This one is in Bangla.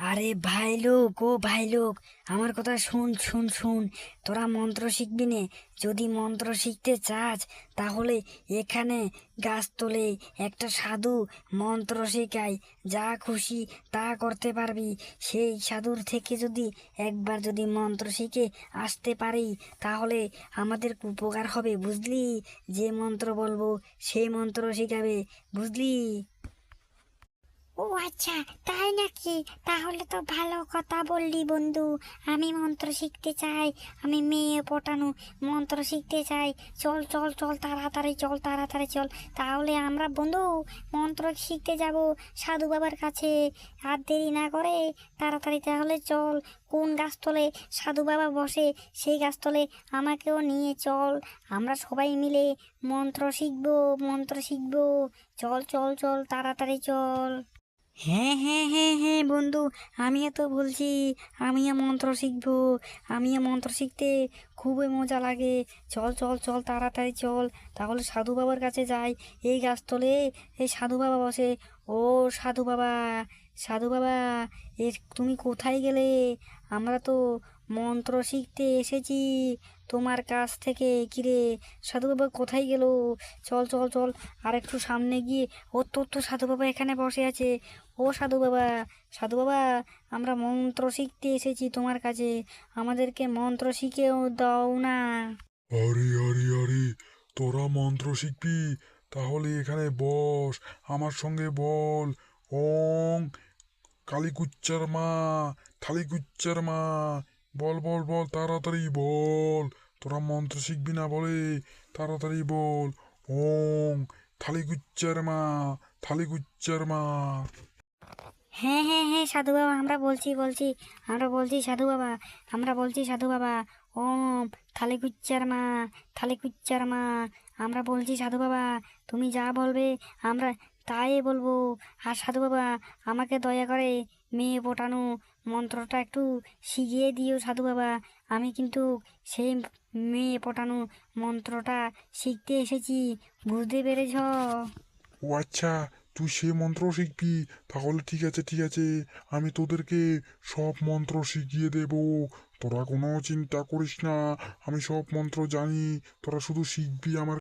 আরে ভাই লোক, ও ভাই লোক, আমার কথা শুন শুন শুন। তোরা মন্ত্র শিখবি নে? যদি মন্ত্র শিখতে চাস তাহলে এখানে গাছতলে একটা সাধু মন্ত্র শেখায়। যা খুশি তা করতে পারবি। সেই সাধুর থেকে যদি একবার যদি মন্ত্র শিখে আসতে পারি তাহলে আমাদের উপকার হবে, বুঝলি? যে মন্ত্র বলবো সেই মন্ত্র শিখাবে, বুঝলি? ও আচ্ছা, তাই নাকি? তাহলে তো ভালো কথা বললি বন্ধু। আমি মন্ত্র শিখতে চাই, আমি মেয়ে পটানো মন্ত্র শিখতে চাই। চল চল চল, তাড়াতাড়ি চল, তাড়াতাড়ি চল। তাহলে আমরা বন্ধু মন্ত্র শিখতে যাব সাধু বাবার কাছে। আর দেরি না করে তাড়াতাড়ি তাহলে চল। কোন গাছতলে সাধু বাবা বসে সেই গাছতলে আমাকেও নিয়ে চল। আমরা সবাই মিলে মন্ত্র শিখবো, মন্ত্র শিখবো। চল চল চল, তাড়াতাড়ি চল। হ্যাঁ হ্যাঁ হ্যাঁ হ্যাঁ বন্ধু, আমিও তো বলছি আমিও মন্ত্র শিখবো। আমিও মন্ত্র শিখতে খুবই মজা লাগে। চল চল চল, তাড়াতাড়ি চল। তাহলে সাধু বাবার কাছে যাই। এই গাছতলে এই সাধু বাবা বসে। ও সাধু বাবা, সাধু বাবা, এ তুমি কোথায় গেলে? আমরা তো মন্ত্র শিখতে এসেছি তোমার কাছ থেকে। কিরে, সাধু বাবা কোথায় গেল? চল চল চল, আর একটু সামনে গিয়ে। ও তোর তো সাধু বাবা এখানে বসে আছে। ও সাধু বাবা, সাধু বাবা, আমরা মন্ত্র শিখতে এসেছি তোমার কাছে। আমাদেরকে মন্ত্র শিখেও দাও না। আরে আরে আরে, তোরা মন্ত্র শিখবি? তাহলে এখানে বস, আমার সঙ্গে বল। ওং কালীকুচ্চার মা, থালিকুচ্চার মা। বল বল বল, তাড়াতাড়ি বল। তোরা মন্ত্র শিখবি না বলে তাড়াতাড়ি বল। ওং থালিকুচ্চার মা, থালিকুচ্চার মা। হ্যাঁ হ্যাঁ হ্যাঁ সাধু বাবা, আমরা বলছি বলছি, আমরা বলছি সাধু বাবা, আমরা বলছি সাধু বাবা। ওম থালিকুচ্চার মা, থালিকুচ্চার মা, আমরা বলছি সাধু বাবা। তুমি যা বলবে আমরা তাই বলবো। আর সাধু বাবা, আমাকে দয়া করে মেয়ে পটানো মন্ত্রটা একটু শিখিয়ে দিও সাধু বাবা। আমি কিন্তু সেই মেয়ে পটানো মন্ত্রটা শিখতে এসেছি, বুঝতে পেরেছ? ও আচ্ছা, তুই সে মন্ত্র শিখবি? তাহলে ঠিক আছে ঠিক আছে, আমি তোদেরকে সব মন্ত্র শিখিয়ে দেব। তোরা কোনো চিন্তা করিস না, আমি সব মন্ত্র জানি। তোরা শুধু শিখবি আমার